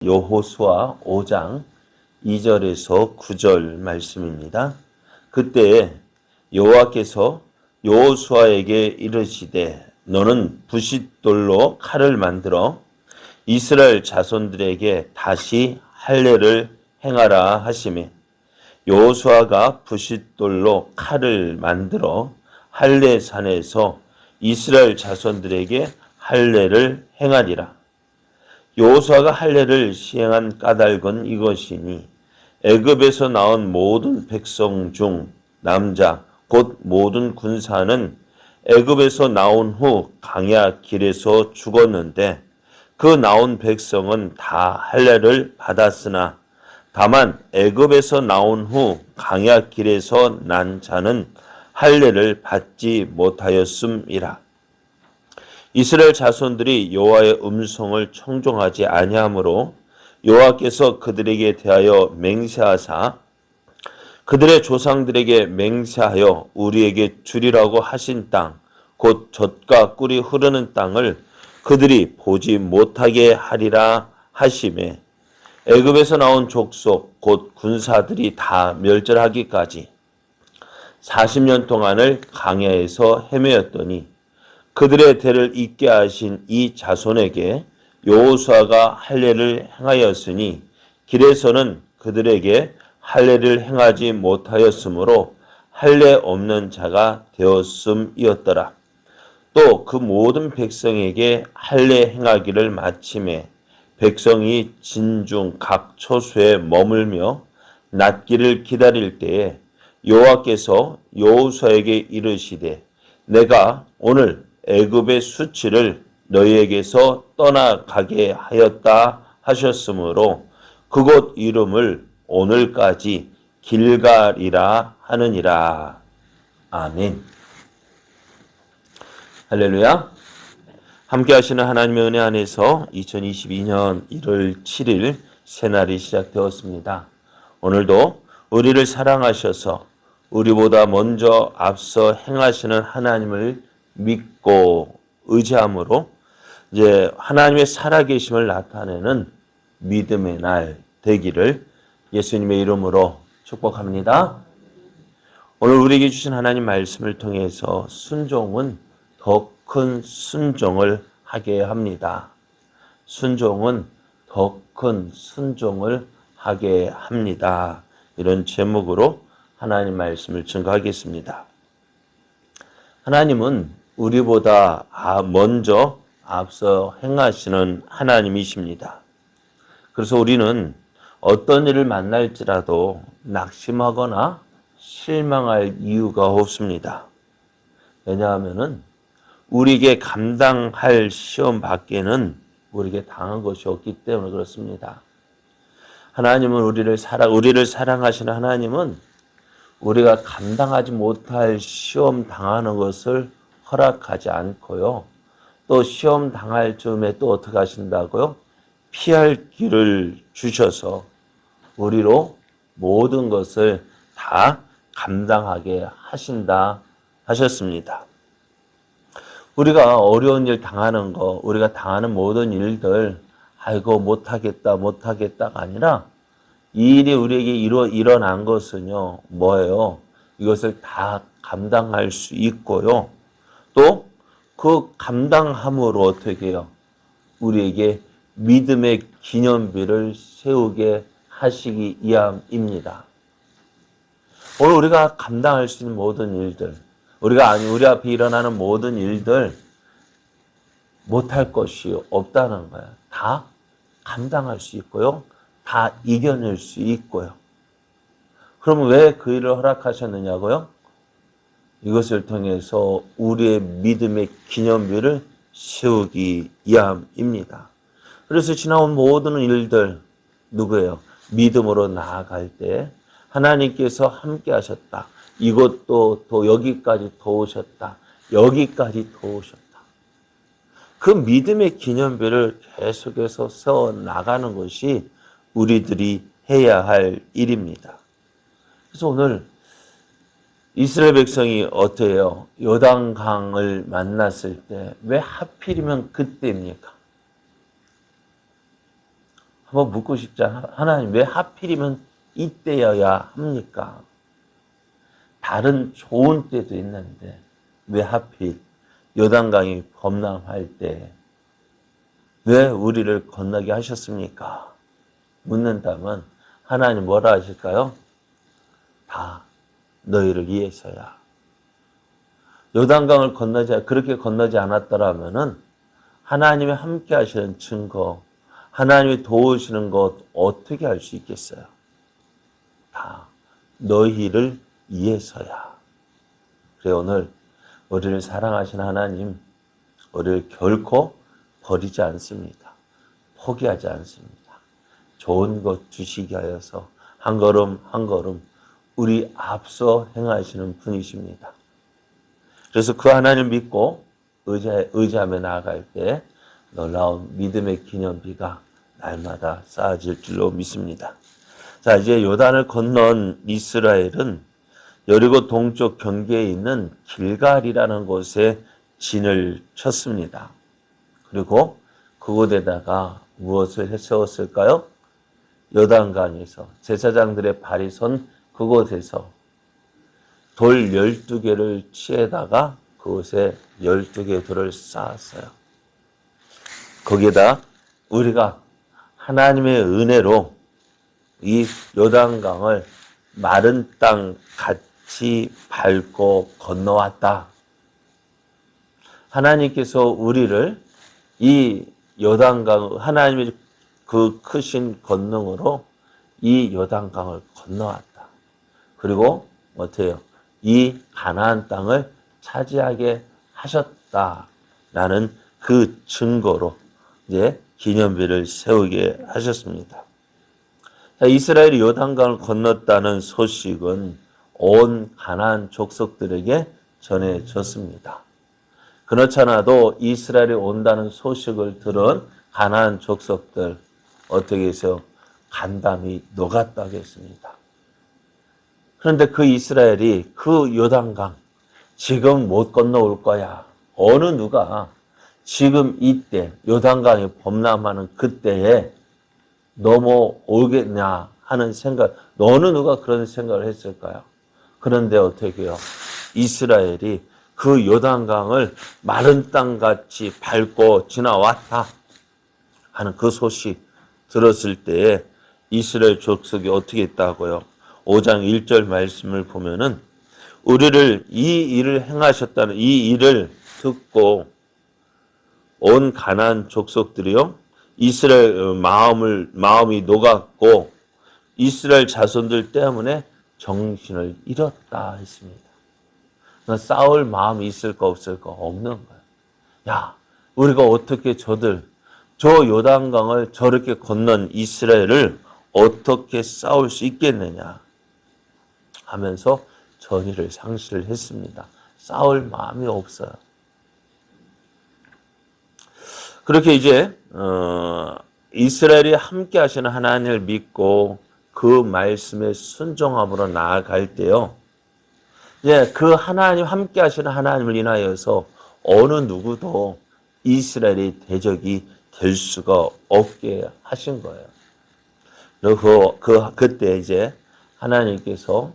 여호수아 5장 2절에서 9절 말씀입니다. 그때 여호와께서 여호수아에게 이르시되 너는 부싯돌로 칼을 만들어 이스라엘 자손들에게 다시 할례를 행하라 하시매 여호수아가 부싯돌로 칼을 만들어 할례산에서 이스라엘 자손들에게 할례를 행하리라. 여호수아가 할례를 시행한 까닭은 이것이니 애굽에서 나온 모든 백성 중 남자 곧 모든 군사는 애굽에서 나온 후 광야 길에서 죽었는데 그 나온 백성은 다 할례를 받았으나 다만 애굽에서 나온 후 광야 길에서 난 자는 할례를 받지 못하였음이라. 이스라엘 자손들이 여호와의 음성을 청종하지 아니하므로 여호와께서 그들에게 대하여 맹세하사 그들의 조상들에게 맹세하여 우리에게 주리라고 하신 땅 곧 젖과 꿀이 흐르는 땅을 그들이 보지 못하게 하리라 하시매 애굽에서 나온 족속 곧 군사들이 다 멸절하기까지 40년 동안을 광야에서 헤매었더니 그들의 대를 잇게 하신 이 자손에게 여호수아가 할례를 행하였으니 길에서는 그들에게 할례를 행하지 못하였으므로 할례 없는 자가 되었음이었더라. 또 그 모든 백성에게 할례 행하기를 마침에 백성이 진중 각 처소에 머물며 낫기를 기다릴 때에 여호와께서 여호수아에게 이르시되 내가 오늘 애굽의 수치를 너희에게서 떠나가게 하였다 하셨으므로 그곳 이름을 오늘까지 길갈이라 하느니라. 아멘. 할렐루야. 함께 하시는 하나님의 은혜 안에서 2022년 1월 7일 새날이 시작되었습니다. 오늘도 우리를 사랑하셔서 우리보다 먼저 앞서 행하시는 하나님을 믿고 의지함으로 이제 하나님의 살아계심을 나타내는 믿음의 날 되기를 예수님의 이름으로 축복합니다. 오늘 우리에게 주신 하나님 말씀을 통해서 순종은 더 큰 순종을 하게 합니다. 순종은 더 큰 순종을 하게 합니다. 이런 제목으로 하나님 말씀을 증거하겠습니다. 하나님은 우리보다 먼저 앞서 행하시는 하나님이십니다. 그래서 우리는 어떤 일을 만날지라도 낙심하거나 실망할 이유가 없습니다. 왜냐하면 우리에게 감당할 시험 밖에는 우리에게 당한 것이 없기 때문에 그렇습니다. 하나님은 우리를 사랑하시는 하나님은 우리가 감당하지 못할 시험 당하는 것을 허락하지 않고요. 또 시험 당할 즈음에 또 어떻게 하신다고요? 피할 길을 주셔서 우리로 모든 것을 다 감당하게 하신다 하셨습니다. 우리가 어려운 일 당하는 거, 우리가 당하는 모든 일들, 아이고 못하겠다가 아니라 이 일이 우리에게 일어난 것은요, 뭐예요? 이것을 다 감당할 수 있고요. 또 그 감당함으로 어떻게 해요? 우리에게 믿음의 기념비를 세우게 하시기 위함입니다. 오늘 우리가 감당할 수 있는 모든 일들, 우리 앞에 일어나는 모든 일들 못할 것이 없다는 거예요. 다 감당할 수 있고요. 다 이겨낼 수 있고요. 그러면 왜 그 일을 허락하셨느냐고요? 이것을 통해서 우리의 믿음의 기념비를 세우기 위함입니다. 그래서 지나온 모든 일들 누구예요? 믿음으로 나아갈 때 하나님께서 함께 하셨다. 이것도 또 여기까지 도우셨다. 여기까지 도우셨다. 그 믿음의 기념비를 계속해서 세워나가는 것이 우리들이 해야 할 일입니다. 그래서 오늘 이스라엘 백성이 어때요? 요단강을 만났을 때 왜 하필이면 그때입니까? 한번 묻고 싶잖아. 하나님 왜 하필이면 이때여야 합니까? 다른 좋은 때도 있는데 왜 하필 요단강이 범람할 때 왜 우리를 건너게 하셨습니까? 묻는다면 하나님 뭐라 하실까요? 다 너희를 위해서야. 요단강을 그렇게 건너지 않았더라면은 하나님이 함께 하시는 증거, 하나님이 도우시는 것 어떻게 할 수 있겠어요? 다 너희를 위해서야. 그래 오늘 우리를 사랑하시는 하나님, 우리를 결코 버리지 않습니다. 포기하지 않습니다. 좋은 것 주시게 하여서 한 걸음 한 걸음 우리 앞서 행하시는 분이십니다. 그래서 그 하나님 믿고 의지하며 나아갈 때 놀라운 믿음의 기념비가 날마다 쌓아질 줄로 믿습니다. 자, 이제 요단을 건넌 이스라엘은 여리고 동쪽 경계에 있는 길갈이라는 곳에 진을 쳤습니다. 그리고 그곳에다가 무엇을 세웠을까요? 요단강에서 제사장들의 발이 선 그곳에서 돌 12개를 치에다가 그곳에 12개의 돌을 쌓았어요. 거기에다 우리가 하나님의 은혜로 이 요단강을 마른 땅 같이 밟고 건너왔다. 하나님께서 우리를 이 요단강, 하나님의 그 크신 권능으로 이 요단강을 건너왔다. 그리고 어때요? 이 가나안 땅을 차지하게 하셨다라는 그 증거로 이제 기념비를 세우게 하셨습니다. 이스라엘이 요단강을 건넜다는 소식은 온 가나안 족속들에게 전해졌습니다. 그렇잖아도 이스라엘이 온다는 소식을 들은 가나안 족속들 어떻게 해서 간담이 녹았다고 했습니다. 그런데 그 이스라엘이 그 요단강 지금 못 건너올 거야. 어느 누가 지금 이때 요단강이 범람하는 그때에 넘어오겠냐 하는 생각, 어느 누가 그런 생각을 했을까요? 그런데 어떻게 해요? 이스라엘이 그 요단강을 마른 땅같이 밟고 지나왔다 하는 그 소식 들었을 때에 이스라엘 족속이 어떻게 했다고요? 5장 1절 말씀을 보면은 우리를 이 일을 행하셨다는 이 일을 듣고 온 가나안 족속들이요 이스라엘 마음이 녹았고 이스라엘 자손들 때문에 정신을 잃었다 했습니다. 싸울 마음이 있을까 없을까? 없는 거예요. 야, 우리가 어떻게 저 요단강을 저렇게 건넌 이스라엘을 어떻게 싸울 수 있겠느냐 하면서 전의를 상실을 했습니다. 싸울 마음이 없어요. 그렇게 이제 이스라엘이 함께 하시는 하나님을 믿고 그 말씀에 순종함으로 나아갈 때요. 예, 그 하나님 함께 하시는 하나님을 인하여서 어느 누구도 이스라엘의 대적이 될 수가 없게 하신 거예요. 그리고 그때 이제 하나님께서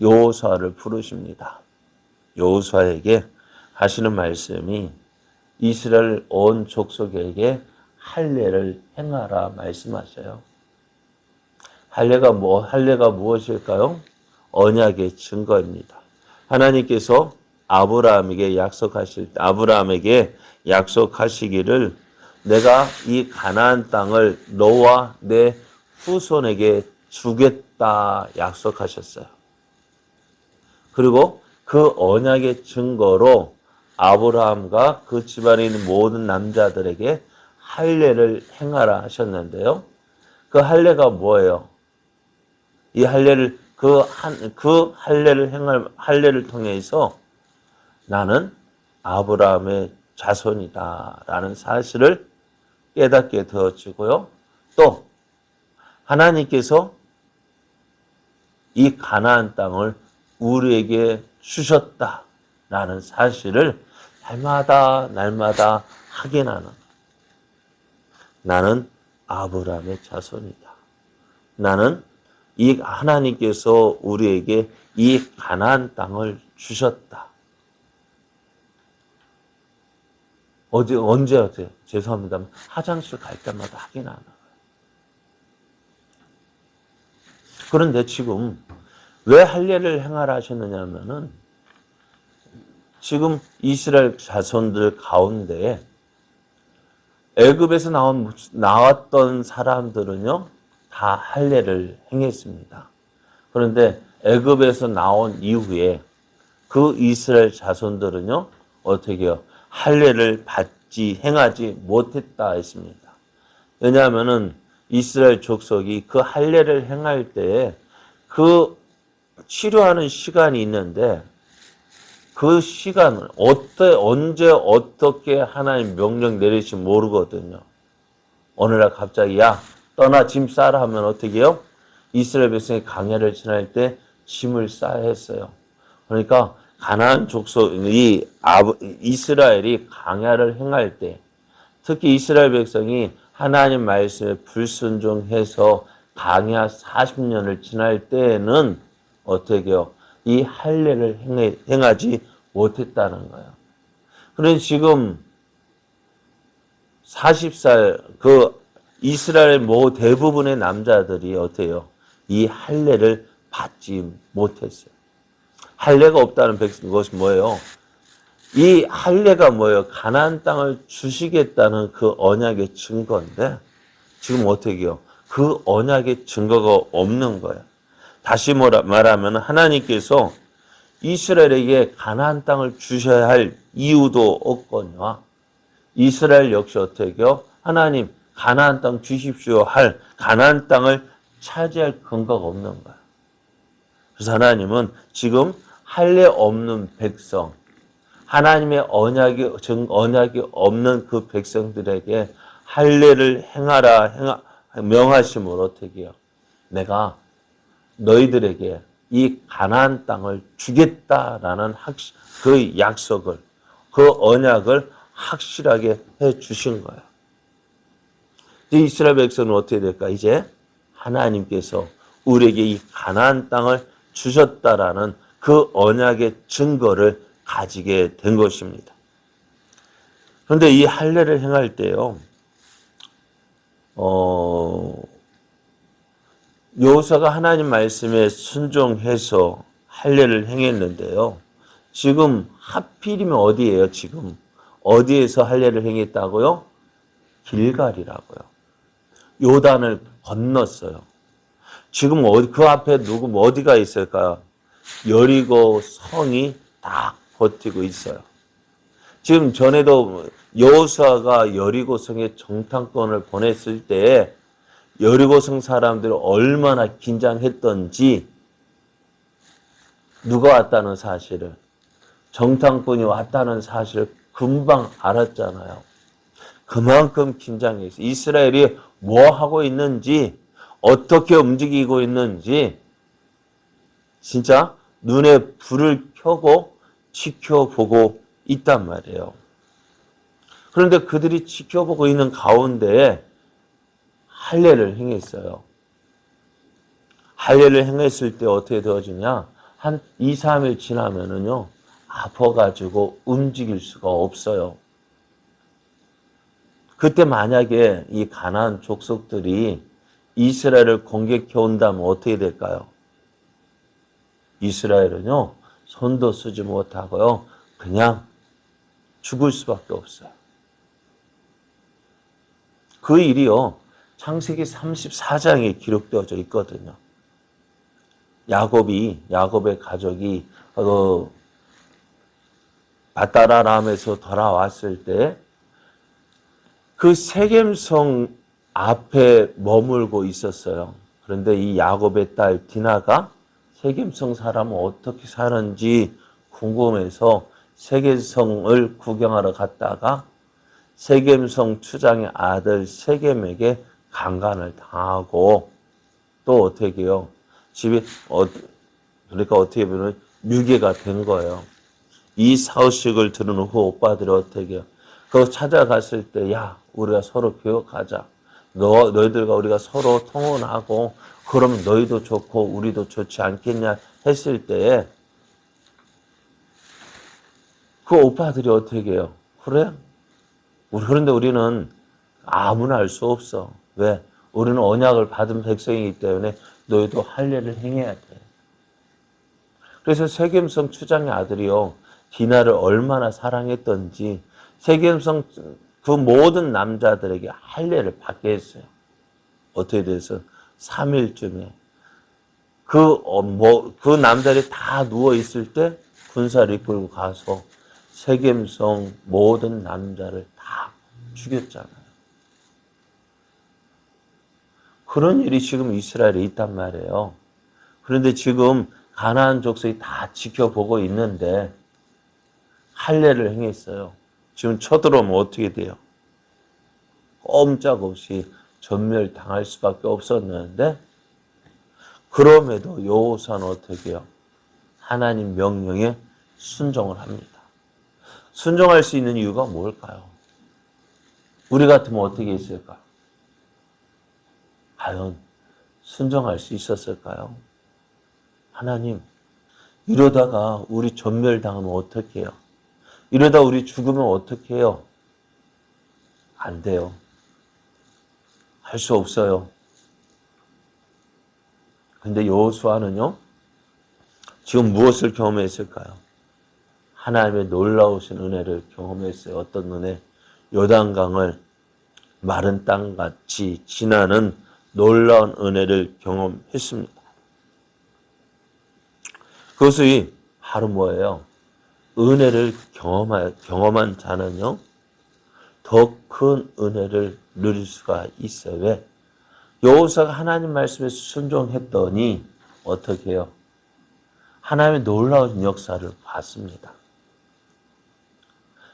여호수아를 부르십니다. 여호수아에게 하시는 말씀이 이스라엘 온 족속에게 할례를 행하라 말씀하셔요. 할례가 무엇일까요? 언약의 증거입니다. 하나님께서 아브라함에게 약속하시기를 내가 이 가나안 땅을 너와 내 후손에게 주겠다 약속하셨어요. 그리고 그 언약의 증거로 아브라함과 그 집안에 있는 모든 남자들에게 할례를 행하라 하셨는데요. 그 할례가 뭐예요? 이 할례를 할례를 통해서 나는 아브라함의 자손이다라는 사실을 깨닫게 되어지고요. 또 하나님께서 이 가나안 땅을 우리에게 주셨다라는 사실을 날마다 확인하는 나는 아브라함의 자손이다. 나는 이 하나님께서 우리에게 이 가나안 땅을 주셨다. 언제 죄송합니다. 화장실 갈 때마다 하긴 안 해요. 그런데 지금 왜 할례를 행하라 하셨느냐면은 지금 이스라엘 자손들 가운데 애굽에서 나왔던 사람들은요 다 할례를 행했습니다. 그런데 애굽에서 나온 이후에 그 이스라엘 자손들은요 어떻게 해요? 할례를 행하지 못했다 했습니다. 왜냐하면은 이스라엘 족속이 그 할례를 행할 때 그 치료하는 시간이 있는데 그 시간을 언제 어떻게 하나님 명령 내리실지 모르거든요. 어느 날 갑자기 야 떠나 짐 싸라 하면 어떻게 해요? 이스라엘 백성이 광야를 지날 때 짐을 싸야 했어요. 그러니까 가나안 족속이 이스라엘이 광야를 행할 때 특히 이스라엘 백성이 하나님 말씀에 불순종해서 광야 40년을 지날 때에는 어떻게 해요? 이 할례를 행하지 못했다는 거예요. 그런데 지금 40살 그 이스라엘 대부분의 남자들이 어떻게 해요? 이 할례를 받지 못했어요. 할례가 없다는 것이 뭐예요? 이 할례가 뭐예요? 가나안 땅을 주시겠다는 그 언약의 증거인데 지금 어떻게 해요? 그 언약의 증거가 없는 거예요. 다시 말하면 하나님께서 이스라엘에게 가나안 땅을 주셔야 할 이유도 없거니와 이스라엘 역시 어떻게 해요? 하나님 가나안 땅 주십시오 할 가나안 땅을 차지할 근거가 없는 거예요. 그래서 하나님은 지금 할례 없는 백성 하나님의 언약이 없는 그 백성들에게 할례를 행하라 명하심으로 어떻게 해요? 내가 너희들에게 이 가나안 땅을 주겠다라는 그 약속을 그 언약을 확실하게 해 주신 거예요. 이스라엘 백성은 어떻게 될까? 이제 하나님께서 우리에게 이 가나안 땅을 주셨다라는 그 언약의 증거를 가지게 된 것입니다. 그런데 이 할례를 행할 때요, 여호수아가 하나님 말씀에 순종해서 할례를 행했는데요. 지금 하필이면 어디예요? 지금 어디에서 할례를 행했다고요? 길갈이라고요. 요단을 건넜어요. 지금 그 앞에 어디가 있을까요? 여리고 성이 딱 버티고 있어요. 지금 전에도 여호수아가 여리고성에 정탐꾼을 보냈을 때 여리고성 사람들이 얼마나 긴장했던지 누가 왔다는 사실을 정탐꾼이 왔다는 사실을 금방 알았잖아요. 그만큼 긴장했어요. 이스라엘이 뭐 하고 있는지 어떻게 움직이고 있는지 진짜 눈에 불을 켜고 지켜보고 있단 말이에요. 그런데 그들이 지켜보고 있는 가운데 할례를 행했어요. 할례를 행했을 때 어떻게 되어지냐? 한 2, 3일 지나면은요, 아파가지고 움직일 수가 없어요. 그때 만약에 이 가나안 족속들이 이스라엘을 공격해 온다면 어떻게 될까요? 이스라엘은요, 손도 쓰지 못하고요, 그냥 죽을 수밖에 없어요. 그 일이요, 창세기 34장에 기록되어져 있거든요. 야곱의 가족이 바다라람에서 돌아왔을 때 그 세겜성 앞에 머물고 있었어요. 그런데 이 야곱의 딸 디나가 세겜성 사람은 어떻게 사는지 궁금해서 세겜성을 구경하러 갔다가 세겜성 추장의 아들 세겜에게 강간을 당하고 또 어떻게 해요? 집에 그러니까 어떻게 보면 유괴가 된 거예요. 이 사실을 들은 후 오빠들이 어떻게 해요? 그거 찾아갔을 때 야 우리가 서로 교역하자. 너희들과 우리가 서로 통혼하고 그러면 너희도 좋고 우리도 좋지 않겠냐 했을 때에 그 오빠들이 어떻게 해요? 그래? 그런데 우리는 아무나 알 수 없어. 왜? 우리는 언약을 받은 백성이기 때문에 너희도 할례를 행해야 돼. 그래서 세겜성 추장의 아들이요. 디나를 얼마나 사랑했던지 세겜성 그 모든 남자들에게 할례를 받게 했어요. 어떻게 돼서 3일쯤에 그 남자들이 다 누워있을 때 군사를 이끌고 가서 세겜성 모든 남자를 다 죽였잖아요. 그런 일이 지금 이스라엘에 있단 말이에요. 그런데 지금 가나안 족속이 다 지켜보고 있는데 할례를 행했어요. 지금 쳐들어오면 어떻게 돼요? 꼼짝없이 전멸당할 수밖에 없었는데 그럼에도 여호수아는 어떻게 해요? 하나님 명령에 순종을 합니다. 순종할 수 있는 이유가 뭘까요? 우리 같으면 어떻게 했을까? 과연 순종할 수 있었을까요? 하나님, 이러다가 우리 전멸당하면 어떻게 해요? 이러다 우리 죽으면 어떻게 해요? 안 돼요. 할 수 없어요. 근데 여호수아는요, 지금 무엇을 경험했을까요? 하나님의 놀라우신 은혜를 경험했어요. 어떤 은혜? 요단강을 마른 땅같이 지나는 놀라운 은혜를 경험했습니다. 그것이 바로 뭐예요? 은혜를 경험한 자는요, 더 큰 은혜를 누릴 수가 있어요. 왜? 여호수아가 하나님 말씀에 순종했더니 어떻게 해요? 하나님의 놀라운 역사를 봤습니다.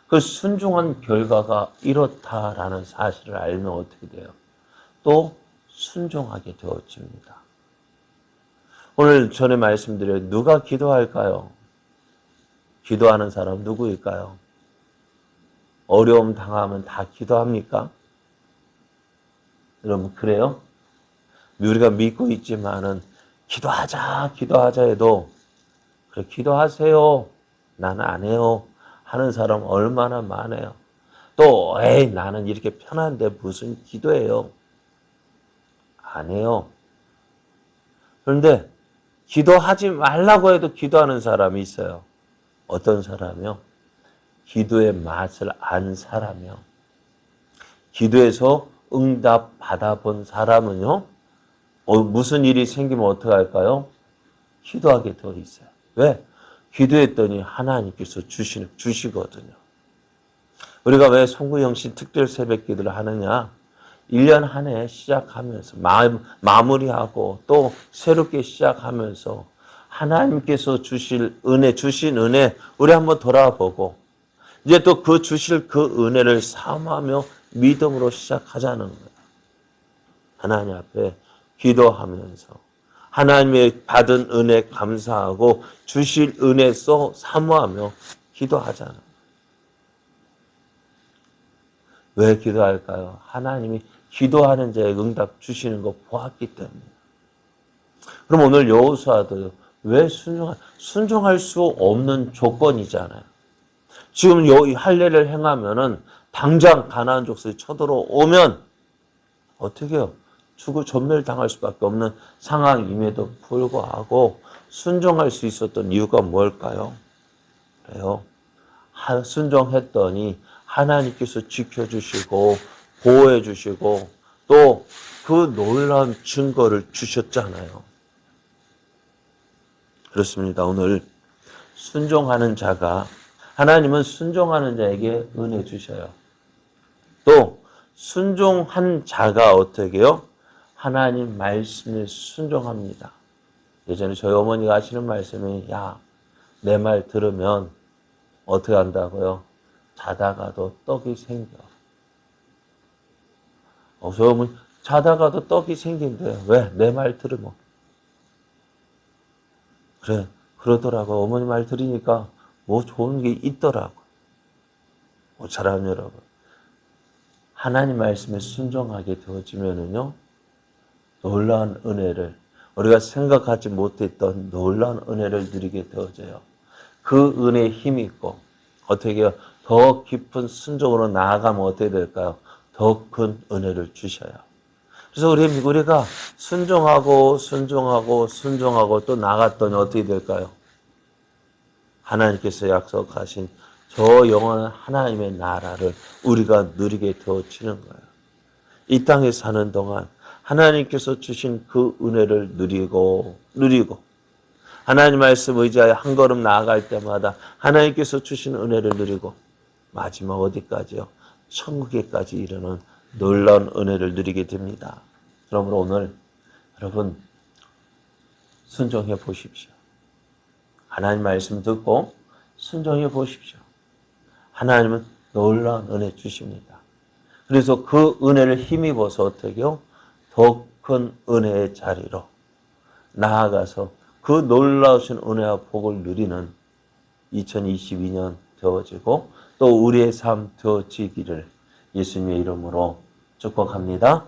그 순종한 결과가 이렇다라는 사실을 알면 어떻게 돼요? 또 순종하게 되어집니다. 오늘 전에 말씀드린 누가 기도할까요? 기도하는 사람 누구일까요? 어려움 당하면 다 기도합니까? 여러분 그래요? 우리가 믿고 있지만은 기도하자 해도 그래 기도하세요. 나는 안 해요. 하는 사람 얼마나 많아요. 또 에이 나는 이렇게 편한데 무슨 기도해요. 안 해요. 그런데 기도하지 말라고 해도 기도하는 사람이 있어요. 어떤 사람이요? 기도의 맛을 안 사람이요. 기도에서 응답 받아본 사람은요. 무슨 일이 생기면 어떻게 할까요? 기도하게 되어 있어요. 왜? 기도했더니 하나님께서 주시거든요. 우리가 왜 송구영신 특별 새벽 기도를 하느냐? 1년 한 해 시작하면서 마무리하고 또 새롭게 시작하면서 하나님께서 주신 은혜 우리 한번 돌아보고 이제 또 그 주실 그 은혜를 사모하며 믿음으로 시작하자는 거예요. 하나님 앞에 기도하면서 하나님의 받은 은혜 감사하고 주실 은혜 사모하며 기도하자는 거예요. 왜 기도할까요? 하나님이 기도하는 자의 응답 주시는 거 보았기 때문에. 그럼 오늘 여호수아도 왜 순종할 수 없는 조건이잖아요. 지금 할례를 행하면은 당장 가나안 족속이 쳐들어오면 어떻게 해요? 전멸당할 수밖에 없는 상황임에도 불구하고 순종할 수 있었던 이유가 뭘까요? 그래요. 순종했더니 하나님께서 지켜주시고 보호해주시고 또 그 놀라운 증거를 주셨잖아요. 그렇습니다. 오늘 순종하는 자가 하나님은 순종하는 자에게 은혜 주셔요. 또 순종한 자가 어떻게 해요? 하나님 말씀에 순종합니다. 예전에 저희 어머니가 하시는 말씀이 내 말 들으면 어떻게 한다고요? 자다가도 떡이 생겨. 저희 어머니 자다가도 떡이 생긴대요. 왜? 내 말 들으면. 그래 그러더라고요. 어머니 말 들으니까 뭐 좋은 게 있더라고요. 사랑 여러분. 하나님 말씀에 순종하게 되어지면은요, 놀라운 은혜를, 우리가 생각하지 못했던 놀라운 은혜를 누리게 되어져요. 그 은혜에 힘이 있고, 어떻게 해요? 더 깊은 순종으로 나아가면 어떻게 될까요? 더 큰 은혜를 주셔요. 그래서 우리가 순종하고 또 나갔더니 어떻게 될까요? 하나님께서 약속하신 저 영원한 하나님의 나라를 우리가 누리게 되어지는 거예요. 이 땅에 사는 동안 하나님께서 주신 그 은혜를 누리고 하나님 말씀 의지하여 한 걸음 나아갈 때마다 하나님께서 주신 은혜를 누리고 마지막 어디까지요? 천국에까지 이르는 놀라운 은혜를 누리게 됩니다. 그러므로 오늘 여러분 순종해 보십시오. 하나님 말씀 듣고 순종해 보십시오. 하나님은 놀라운 은혜 주십니다. 그래서 그 은혜를 힘입어서 어떻게요? 더 큰 은혜의 자리로 나아가서 그 놀라우신 은혜와 복을 누리는 2022년 되어지고 또 우리의 삶 되어지기를 예수님의 이름으로 축복합니다.